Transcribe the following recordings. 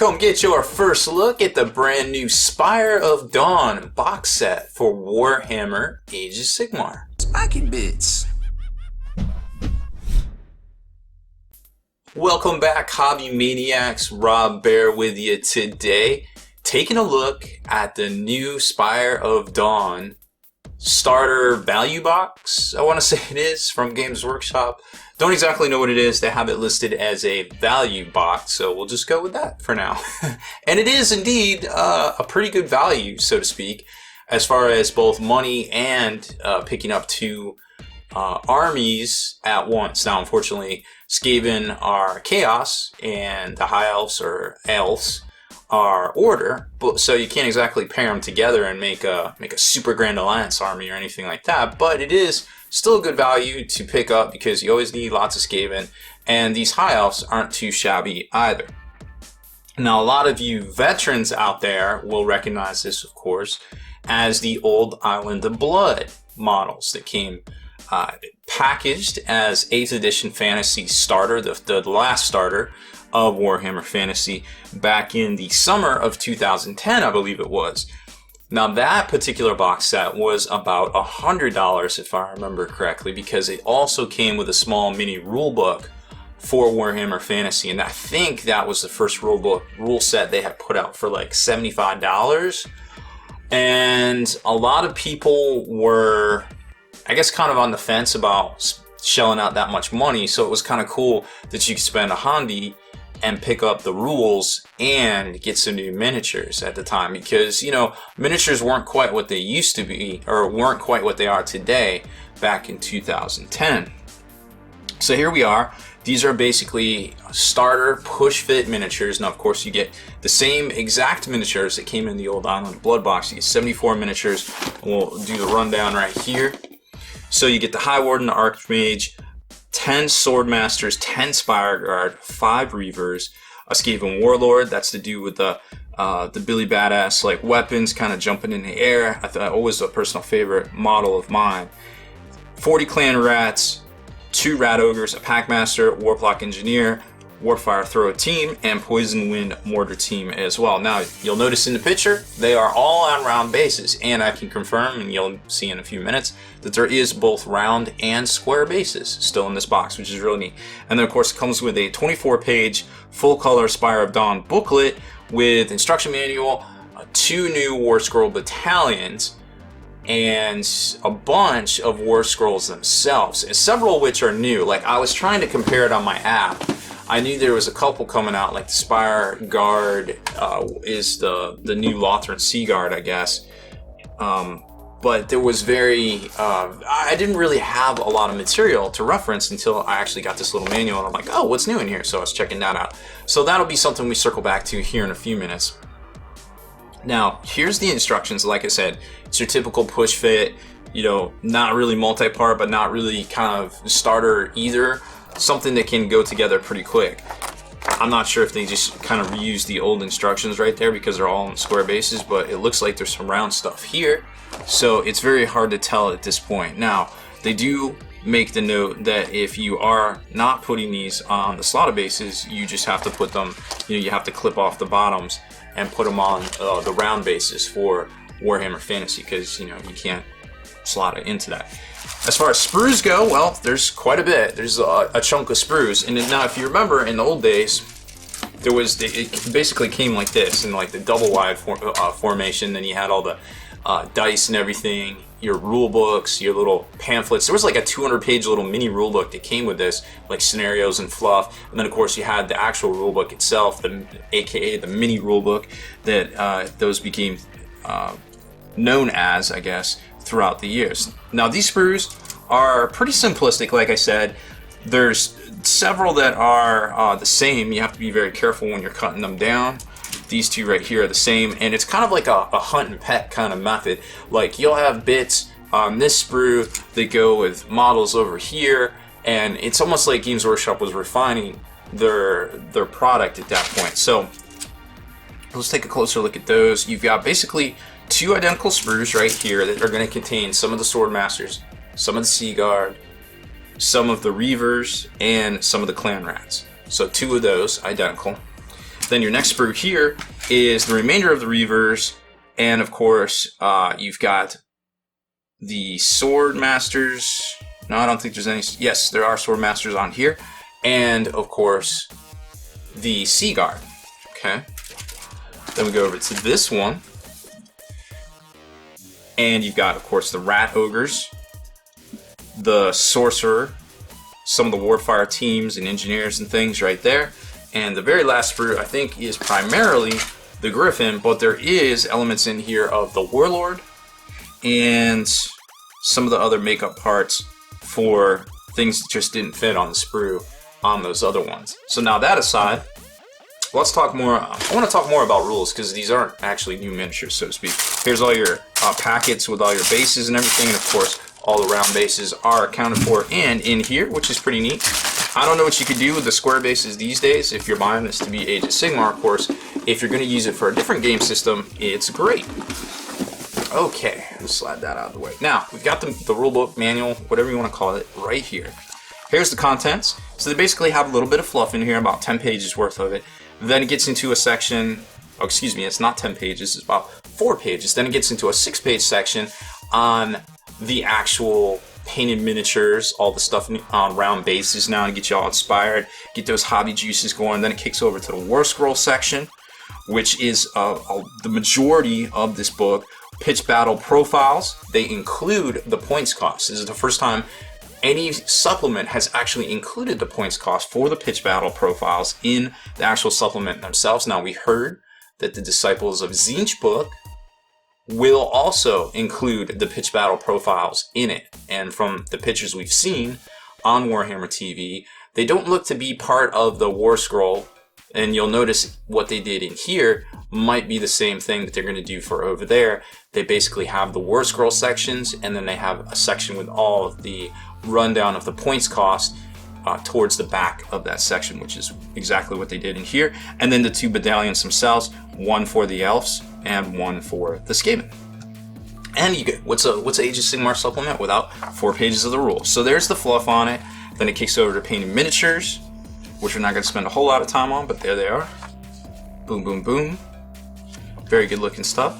come get your first look at the brand new Spire of Dawn box set for Warhammer Age of Sigmar. Spiky bits. Welcome back, hobby maniacs. Baer with you today, taking a look at the new Spire of Dawn starter value box. I want to say it is from Games Workshop. Don't exactly know what it is. They have it listed as a value box, so we'll just go with that for now. And it is indeed a pretty good value, so to speak, as far as both money and picking up two armies at once. Now, unfortunately, Skaven are Chaos, and the High Elves or Elves are Order, but so you can't exactly pair them together and make a super grand alliance army or anything like that. But it is still a good value to pick up because you always need lots of Skaven, and these High Elves aren't too shabby either. Now, a lot of you veterans out there will recognize this, of course, as the old Island of Blood models that came packaged as 8th edition fantasy starter, the last starter of Warhammer Fantasy back in the summer of 2010, I believe it was. Now, that particular box set was about $100 if I remember correctly, because it also came with a small mini rulebook for Warhammer Fantasy, and I think that was the first rule set they had put out for like $75. And a lot of people were, I guess, kind of on the fence about shelling out that much money, so it was kind of cool that you could spend $100 and pick up the rules and get some new miniatures at the time, because, you know, miniatures weren't quite what they used to be, or weren't quite what they are today back in 2010. So here we are. These are basically starter push fit miniatures. Now, of course, you get the same exact miniatures that came in the old Island of Blood box. You get 74 miniatures. We'll do the rundown right here. So you get the High Warden, the Archmage, 10 Swordmasters, 10 Spire Guard, 5 Reavers, a Skaven Warlord. That's to do with the Billy Badass like weapons, kind of jumping in the air. I thought always a personal favorite model of mine. 40 Clan Rats, 2 Rat Ogres, a Packmaster, Warplock Engineer, Warfire Thrower team, and Poison Wind Mortar team as well. Now, you'll notice in the picture, they are all on round bases, and I can confirm, and you'll see in a few minutes, that there is both round and square bases still in this box, which is really neat. And then, of course, it comes with a 24-page full-color Spire of Dawn booklet with instruction manual, 2 new War Scroll battalions, and a bunch of War Scrolls themselves, and several of which are new. Like, I was trying to compare it on my app. I knew there was a couple coming out, like the Spire Guard is the new Lothran Sea Guard, I guess. But there was I didn't really have a lot of material to reference until I actually got this little manual, and I'm like, oh, what's new in here? So I was checking that out. So that'll be something we circle back to here in a few minutes. Now, here's the instructions. Like I said, it's your typical push fit, you know, not really multi-part, but not really kind of starter either. Something that can go together pretty quick. I'm not sure if they just kind of reused the old instructions right there because they're all on square bases, but it looks like there's some round stuff here, so it's very hard to tell at this point. Now, they do make the note that if you are not putting these on the slotted bases, you just have to put them, you know, you have to clip off the bottoms and put them on the round bases for Warhammer Fantasy, because, you know, you can't slot it into that. As far as sprues go, well, there's quite a bit. There's a chunk of sprues. And now, if you remember, in the old days, it basically came like this, in like the double wide formation. Then you had all the dice and everything, your rule books, your little pamphlets. There was like a 200-page little mini rule book that came with this, like scenarios and fluff. And then, of course, you had the actual rule book itself, aka the mini rule book that those became known as, I guess, throughout the years. Now, these sprues are pretty simplistic. Like I said, there's several that are the same. You have to be very careful when you're cutting them down. These two right here are the same, and it's kind of like a hunt and peck kind of method. Like, you'll have bits on this sprue that go with models over here, and it's almost like Games Workshop was refining their product at that point. So let's take a closer look at those. You've got basically 2 identical sprues right here that are going to contain some of the Swordmasters, some of the Sea Guard, some of the Reavers, and some of the Clan Rats. So 2 of those identical. Then your next sprue here is the remainder of the Reavers, and of course, you've got the Sword Masters. No, I don't think there's any. Yes, there are Sword Masters on here, and of course, the Sea Guard. Okay. Then we go over to this one, and you've got, of course, the Rat Ogres, the Sorcerer, some of the Warfire teams and engineers and things right there. And the very last sprue, I think, is primarily the Griffin, but there is elements in here of the Warlord and some of the other makeup parts for things that just didn't fit on the sprue on those other ones. So now that aside, let's talk more. I want to talk more about rules because these aren't actually new miniatures, so to speak. Here's all your packets with all your bases and everything, and of course, all the round bases are accounted for and in here, which is pretty neat. I don't know what you could do with the square bases these days if you're buying this to be Age of Sigmar, of course. If you're going to use it for a different game system, it's great. Okay, let's slide that out of the way. Now, we've got the rulebook, manual, whatever you want to call it, right here. Here's the contents. So they basically have a little bit of fluff in here, about 10 pages worth of it. Then it gets into a section, oh, excuse me, it's not 10 pages, it's about 4 pages. Then it gets into a 6-page section on the actual painted miniatures, all the stuff on round bases now to get you all inspired, get those hobby juices going. Then it kicks over to the War Scroll section, which is the majority of this book. Pitch battle profiles, they include the points cost. This is the first time any supplement has actually included the points cost for the pitch battle profiles in the actual supplement themselves. Now, we heard that the Disciples of Tzeentch book will also include the pitch battle profiles in it. And from the pictures we've seen on Warhammer TV, they don't look to be part of the War Scroll. And you'll notice what they did in here might be the same thing that they're going to do for over there. They basically have the War Scroll sections, and then they have a section with all of the rundown of the points cost towards the back of that section, which is exactly what they did in here. And then the 2 battalions themselves, one for the Elves and one for the Skaven. And you get what's Age of Sigmar supplement without 4 pages of the rules. So there's the fluff on it. Then it kicks over to painted miniatures, which we're not going to spend a whole lot of time on, but there they are. Boom, boom, boom. Very good looking stuff.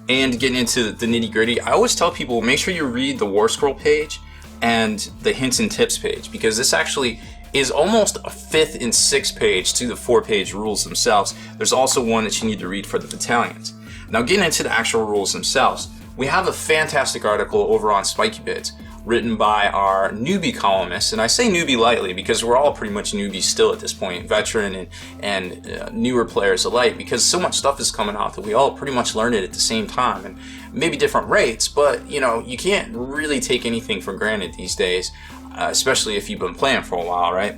And getting into the nitty gritty, I always tell people, make sure you read the War Scroll page and the hints and tips page, because this actually is almost a 5th and 6th page to the 4-page rules themselves. There's also one that you need to read for the battalions. Now, getting into the actual rules themselves, we have a fantastic article over on Spiky Bits written by our newbie columnist, and I say newbie lightly because we're all pretty much newbies still at this point, veteran and newer players alike, because so much stuff is coming out that we all pretty much learn it at the same time, and maybe different rates, but you know, you can't really take anything for granted these days, especially if you've been playing for a while, right?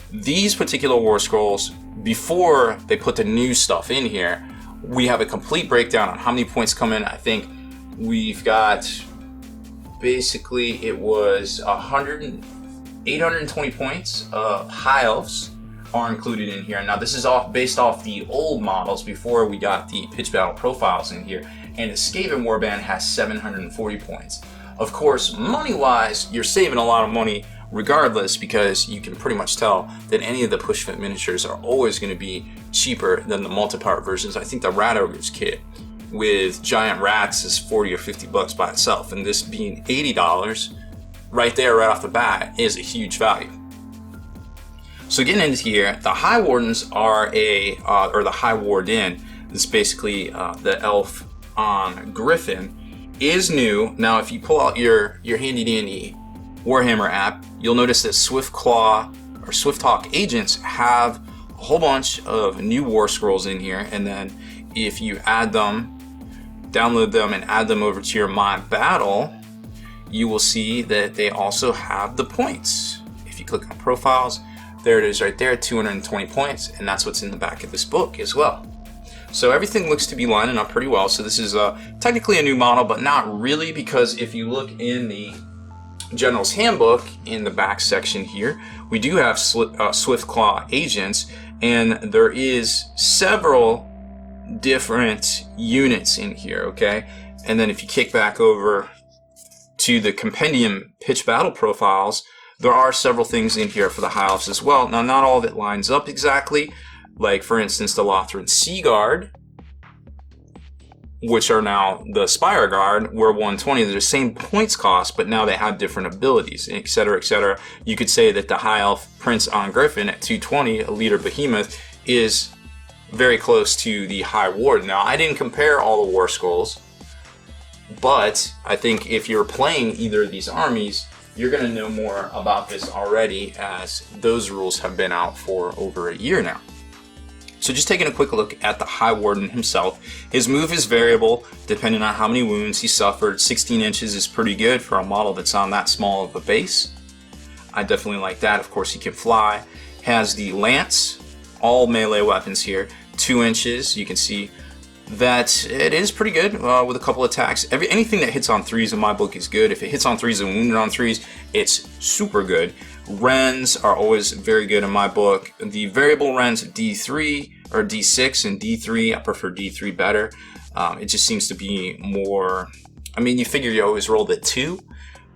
These particular War Scrolls, before they put the new stuff in here, we have a complete breakdown on how many points come in. I think we've got, basically, it was 820 points of High Elves are included in here. Now, this is based off the old models before we got the pitch battle profiles in here. And the Skaven Warband has 740 points. Of course, money-wise, you're saving a lot of money regardless, because you can pretty much tell that any of the push fit miniatures are always going to be cheaper than the multi-part versions. I think the Rat Ogres kit with giant rats is 40 or 50 bucks by itself, and this being $80 right there right off the bat is a huge value. So getting into here, the High Wardens are or the High Warden, it's basically the elf on Griffin, is new. Now, if you pull out your handy dandy Warhammer app, you'll notice that Swift Talk agents have a whole bunch of new War Scrolls in here, and then if you add them, download them and add them over to your My Battle, you will see that they also have the points. If you click on profiles, there it is right there, 220 points, and that's what's in the back of this book as well. So everything looks to be lining up pretty well. So this is technically a new model, but not really, because if you look in the General's Handbook in the back section here, we do have Swiftclaw agents, and there is several different units in here, okay? And then if you kick back over to the Compendium Pitch Battle Profiles, There are several things in here for the High Elves as well. Now, not all of it lines up exactly. Like, for instance, the Lothran Sea Guard, which are now the Spire Guard, were 120. They're the same points cost, but now they have different abilities, etc., etc. You could say that the High Elf Prince on Griffin at 220, a leader behemoth, is very close to the High Warden. Now, I didn't compare all the War Scrolls, but I think if you're playing either of these armies, you're going to know more about this already, as those rules have been out for over a year now. So just taking a quick look at the High Warden himself, his move is variable depending on how many wounds he suffered. 16 inches is pretty good for a model that's on that small of a base. I definitely like that. Of course, he can fly. Has the lance, all melee weapons here, 2 inches. You can see that it is pretty good with a couple attacks. Anything that hits on 3s in my book is good. If it hits on 3s and wounded on 3s, it's super good. Rens are always very good in my book. The variable Rens D3 or D6 and D3, I prefer D3 better. It just seems to be more, I mean, you figure you always roll the 2.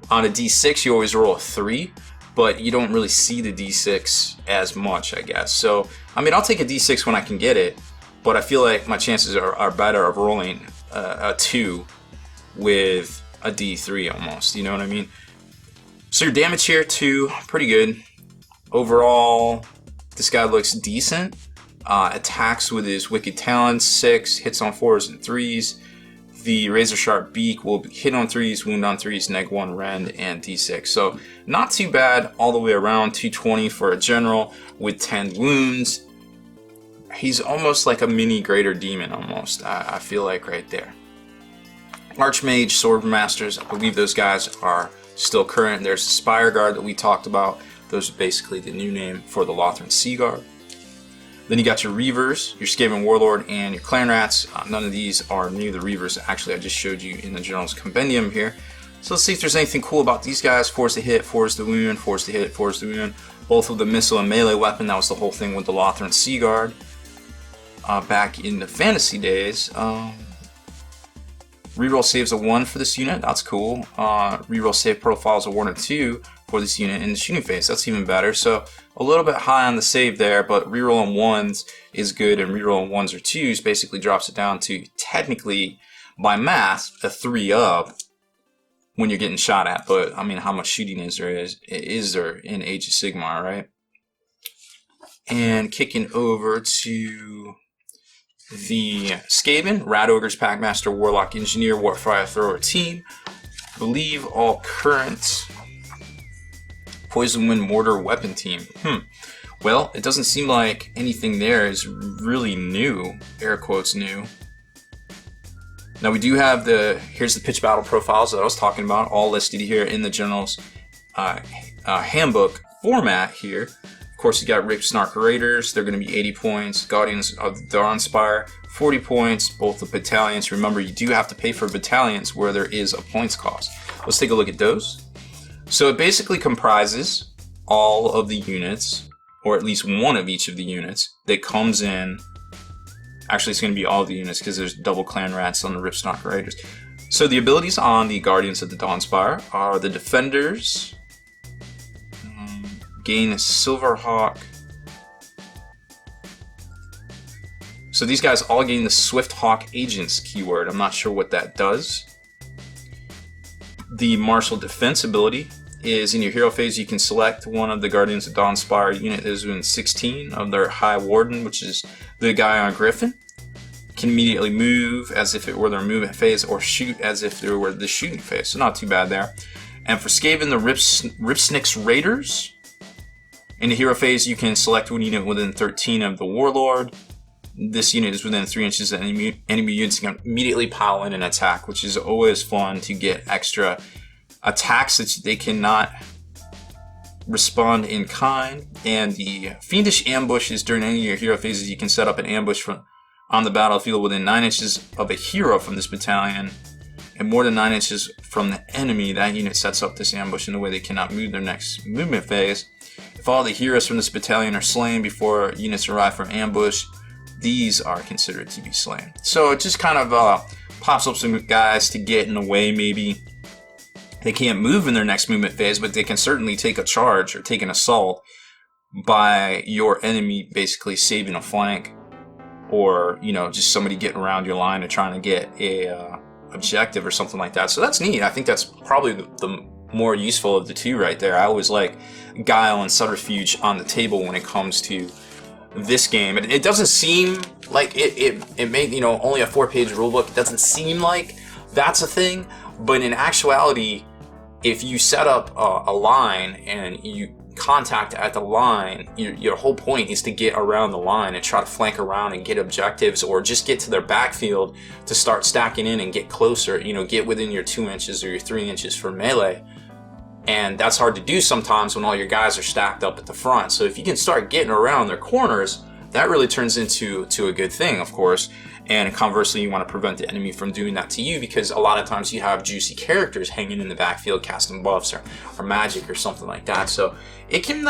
On a D6, you always roll a 3, but you don't really see the D6 as much, I guess. So, I mean, I'll take a D6 when I can get it, but I feel like my chances are better of rolling a 2 with a D3 almost, you know what I mean? So your damage here, 2, pretty good. Overall, this guy looks decent. Attacks with his Wicked Talons, 6, hits on 4s and 3s. The Razor Sharp Beak will hit on 3s, wound on 3s, neg 1 rend, and D6. So not too bad all the way around, 220 for a general with 10 wounds. He's almost like a mini Greater Demon almost, I feel like right there. Archmage, Swordmasters, I believe those guys are still current. There's the Spire Guard that we talked about. Those are basically the new name for the Lothran Sea Guard. Then you got your Reavers, your Skaven Warlord, and your Clan Rats. None of these are new. The Reavers, actually, I just showed you in the General's Compendium here. So let's see if there's anything cool about these guys. 4's to hit, 4's to wound, 4's to hit, 4's to wound. Both with the missile and melee weapon. That was the whole thing with the Lothran Sea Guard back in the fantasy days. Reroll saves a 1 for this unit, that's cool. Reroll save profiles a 1 or 2 for this unit in the shooting phase, that's even better. So a little bit high on the save there, but rerolling 1s is good, and rerolling 1s or 2s basically drops it down to, technically, by math, a 3 up when you're getting shot at. But, I mean, how much shooting is there in Age of Sigmar, right? And kicking over to the Skaven, Rat Ogres, Packmaster, Warlock, Engineer, Warfire Thrower team. I believe all current Poison Wind Mortar weapon team. Well, it doesn't seem like anything there is really new, air quotes new. Now we do have here's the pitch battle profiles that I was talking about, all listed here in the General's handbook format here. Of course, you got Rip Snark Raiders, they're going to be 80 points. Guardians of the Dawnspire, 40 points, both the battalions. Remember, you do have to pay for battalions where there is a points cost. Let's take a look at those. So it basically comprises all of the units, or at least one of each of the units, that comes in. Actually, it's going to be all of the units because there's double Clan Rats on the Rip Snark Raiders. So the abilities on the Guardians of the Dawnspire are the Defenders. Gain a Silverhawk. So these guys all gain the Swift Hawk Agents keyword. I'm not sure what that does. The Martial Defense ability is in your hero phase. You can select one of the Guardians of Dawnspire unit that is within 16 of their High Warden, which is the guy on Griffin. Can immediately move as if it were their movement phase, or shoot as if they were the shooting phase. So not too bad there. And for Skaven, the Ripsnix Raiders. In the hero phase, you can select one unit within 13 of the Warlord. This unit is within 3 inches of enemy units can immediately pile in an attack, which is always fun to get extra attacks that they cannot respond in kind. And the Fiendish Ambush is during any of your hero phases, you can set up an ambush on the battlefield within 9 inches of a hero from this battalion, and more than 9 inches from the enemy. That unit sets up this ambush in a way they cannot move their next movement phase. If all the heroes from this battalion are slain before units arrive from ambush, these are considered to be slain. So it just kind of pops up some guys to get in the way maybe, They can't move in their next movement phase, but they can certainly take a charge or take an assault by your enemy basically saving a flank, or, you know, just somebody getting around your line and trying to get a objective or something like that. So that's neat. I think that's probably the more useful of the two right there. I always like guile and subterfuge on the table when it comes to this game. It doesn't seem like it made, you know, only a 4-page rulebook. It doesn't seem like that's a thing, but in actuality, if you set up a line and you contact at the line, your whole point is to get around the line and try to flank around and get objectives, or just get to their backfield to start stacking in and get closer, you know, get within your 2 inches or your 3 inches for melee. And that's hard to do sometimes when all your guys are stacked up at the front. So if you can start getting around their corners, that really turns into a good thing, of course. And conversely, you want to prevent the enemy from doing that to you, because a lot of times you have juicy characters hanging in the backfield casting buffs or magic or something like that. So it can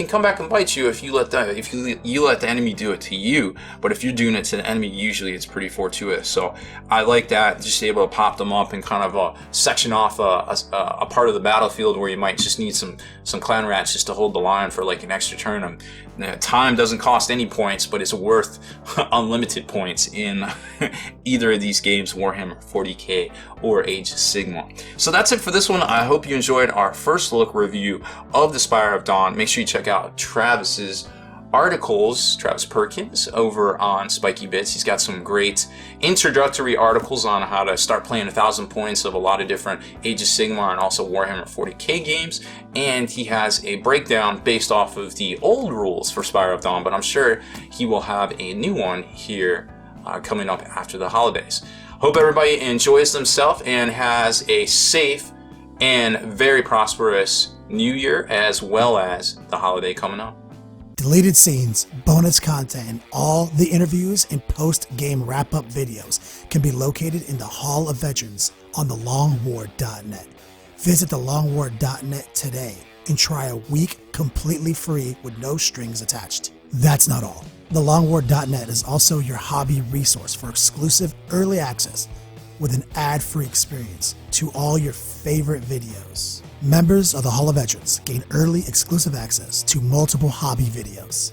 come back and bite you if you let the enemy do it to you. But if you're doing it to the enemy, usually it's pretty fortuitous. So I like that, just able to pop them up and kind of section off a part of the battlefield where you might just need some clan rats just to hold the line for like an extra turn. Time doesn't cost any points, but it's worth unlimited points in either of these games, Warhammer 40k or Age of Sigmar. So that's it for this one. I hope you enjoyed our first look review of the Spire of Dawn. Make sure you check out Travis's articles, Travis Perkins, over on Spiky Bits. He's got some great introductory articles on how to start playing 1,000 points of a lot of different Age of Sigmar and also Warhammer 40k games. And he has a breakdown based off of the old rules for Spire of Dawn, but I'm sure he will have a new one here coming up after the holidays. Hope everybody enjoys themselves and has a safe and very prosperous New Year, as well as the holiday coming up. Deleted scenes, bonus content, and all the interviews and post-game wrap-up videos can be located in the Hall of Veterans on thelongwar.net. Visit thelongwar.net today and try a week completely free with no strings attached. That's not all. Thelongwar.net is also your hobby resource for exclusive early access with an ad-free experience to all your favorite videos. Members of the Hall of Veterans gain early exclusive access to multiple hobby videos.